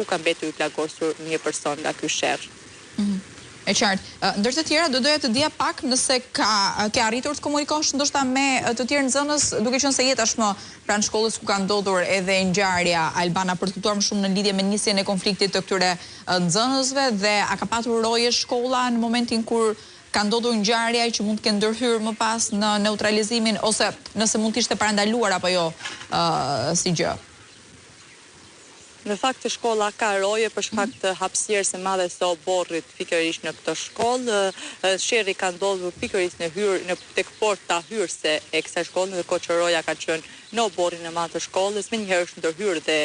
ku ka mbetur i plagosur një person nga ky sherr. E qartë. Ndër të tjera, do doja të dija pak nëse ke arritur të komunikosh ndoshta me të tjerë nxënës, duke qenë se je tashmë pranë shkollës ku ka ndodhur edhe ngjarja Albana, për të kuptuar më shumë në lidhje me nisjen e konfliktit të këtyre nxënësve, dhe a ka patur roje shkolla në momentin kur ka ndodhur ngjarja që mund të kenë ndërhyrë më pas në neutralizimin, ose nëse mund të ishte parandaluar apo jo si gjë? Në fakt shkolla ka roje për shkak të hapësirës së madhe së oborrit pikërisht në këtë shkollë. Sherri ka ndodhur pikërisht tek porta hyrëse e kësaj shkolle, ndërkohë që roja ka qenë në oborrin e madh të shkollës. Menjëherë është ndërhyrë dhe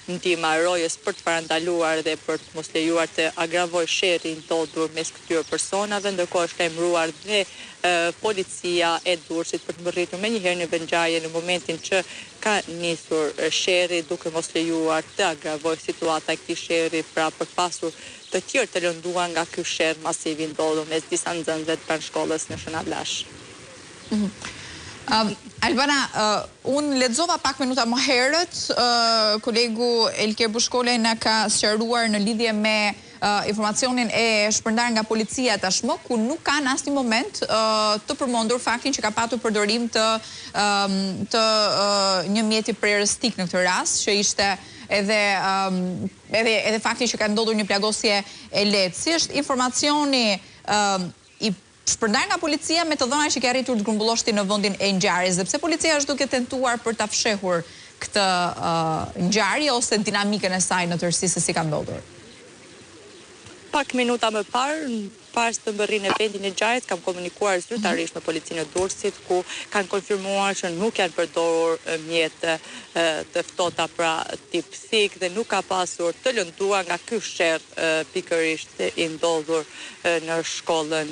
ndihma e rojës për të parandaluar dhe për të mos lejuar të agravojë sherrin ndodhur mes këtyre personave, ndërkohë është lajmëruar dhe policia e Durrësit për të mbërritur menjëherë në vendngjarje në momentin që ka nisur sherri, duke mos lejuar të agravojë situata e këtij sherri, pra për pasur të tjerë të lënduar nga ky sherr masiv i ndodhur mes disa nxënësve të pranë shkollës në Shënavlash. Albana, unë lexova pak minuta më herët, kolegu Elker Bushkolaj na ka sqaruar në lidhje me informacionin e shpërndar nga policia tashmë, ku nuk ka në asnjë moment të përmendur faktin që ka patur përdorim të një mjeti prerëstik në këtë rast, që ishte edhe fakti që ka ndodhur një plagosje e lehtë. Si është informacioni i shpërndar nga policia me të dhëna që ka arritur të grumbulloshti në vendin e ngjarjes, dhe pse policia është duke tentuar për ta fshehur këtë ngjarje ose dinamikën e saj në tërësi se si ka ndodhur? Pak minuta më parë, pas të mbërrinë e vendin e ngjarjes, kam komunikuar zyrtarisht me policinë e Durrësit, ku kanë konfirmuar që nuk janë përdorur mjete të ftohta pra tip thik dhe nuk ka pasur të lënduar nga ky sherr pikërisht i ndodhur në shkollën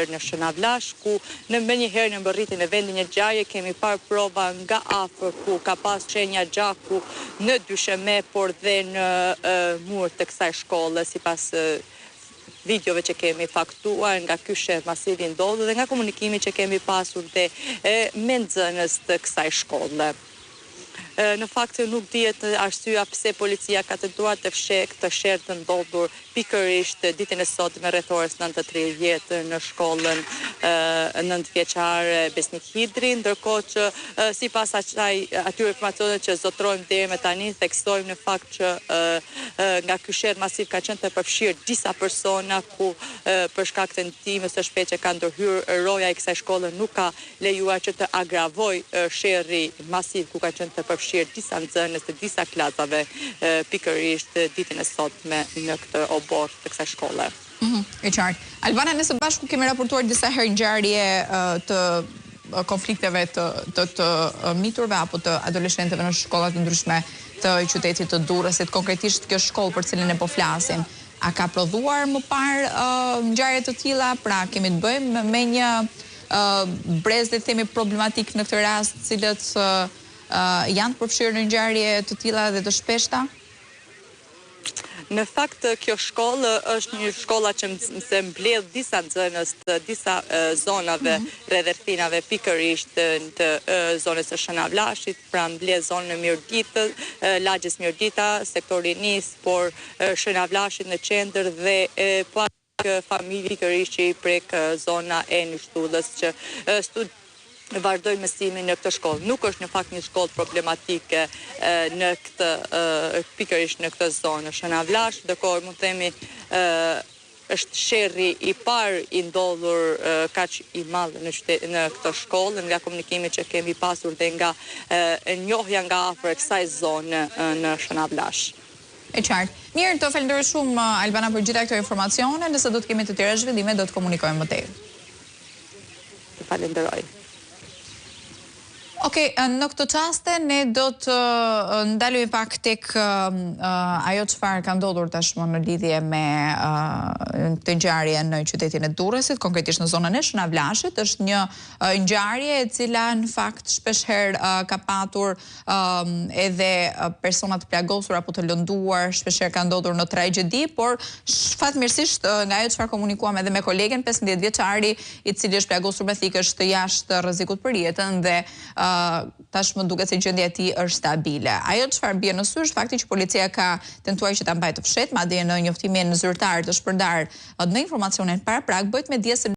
në Shënavlash, ku në menjëherë në mbërritjen e vendin e ngjarjes kemi parë prova nga afër ku ka pas shenja gjaku në dysheme, por dhe në mur të kësaj shkolle, sipas videove që kemi faktuar nga ky sherr masiv i ndodhur dhe nga komunikimi që kemi pasur dhe me nxënës të kësaj shkolle. Në fakt nuk dihet arsyeja pse policia ka tentuar të fshehë këtë sherr të ndodhur pikërisht ditën e sotme rreth orës 9:30 në shkollën 9-vjeçare Besnik Hidri, ndërkohë që sipas atyre informacioneve që zotrojmë deri më tani, theksojmë në fakt që nga ky sherr masiv ka qenë të përfshirë disa persona, ku për shkak të ndihmës së shpejtë që ka ndërhyrë roja e kësaj shkolle nuk ka lejuar që të agravojë sherri masiv, ku ka qenë të përfshirë disa nxënës të disa klasave pikërisht ditën e sotme në këtë obor të kësaj shkolle. E qartë. Albana, ne së bashku kemi raportuar disa herë ngjarje të konflikteve të miturve apo të adoleshentëve në shkollat të ndryshme të qytetit të Durrësit, konkretisht kjo shkollë për cilën ne po flasim. A ka prodhuar më parë ngjarje të tilla? Pra kemi të bëjmë me një brez dhe themi problematik në këtë rast, cilët janë të përfshirë në ngjarje të tilla dhe të shpeshta? Në fakt, kjo shkollë është një shkolla që se mbledh disa nxënës të disa zonave rrethfinave pikërisht të zonës së Shënavlashit, pra mbledh zonën e Mirditës, lagjes Mirdita, sektori Nis, por Shënavlashit në qendër dhe familje pikërisht që i prek zona e Nishtullës, që vazhdojnë mësimin në këtë shkollë. Nuk është në fakt një shkollë problematike në këtë pikërisht në këtë zonë Shënavlash, ndërkohë mund të themi është sherri i parë i ndodhur kaq i madh në këtë shkollë, nga komunikimi që kemi pasur dhe nga njohja nga afër kësaj zone në Shënavlash. E qartë. Mirë, të falenderoj shumë Albana për gjitha këto informacione, nëse do të kemi të tjera zhvillime do të komunikojmë më tej. Të falenderoj. Okej, në këtë çaste ne do të ndalemi pak tek ajo çfarë ka ndodhur tashmë në lidhje me këtë ngjarje në qytetin e Durrësit, konkretisht në zonën e Shënavlashit. Është një ngjarje e cila në fakt shpeshherë ka patur edhe persona të plagosur apo të lënduar, shpeshherë ka ndodhur në tragjedi, por fatmirësisht nga ajo çfarë komunikuam edhe me kolegen, 15 vjeçari i cili është plagosur me thikë është jashtë rrezikut për jetën dhe tashmë duket se gjendja e tij është stabile. Ajo çfarë bie në sy është fakti që policia ka tentuar që ta mbajë të fshehtë, madje në njoftimin zyrtar të shpërndar në informacionin paraprak bëhet me dije se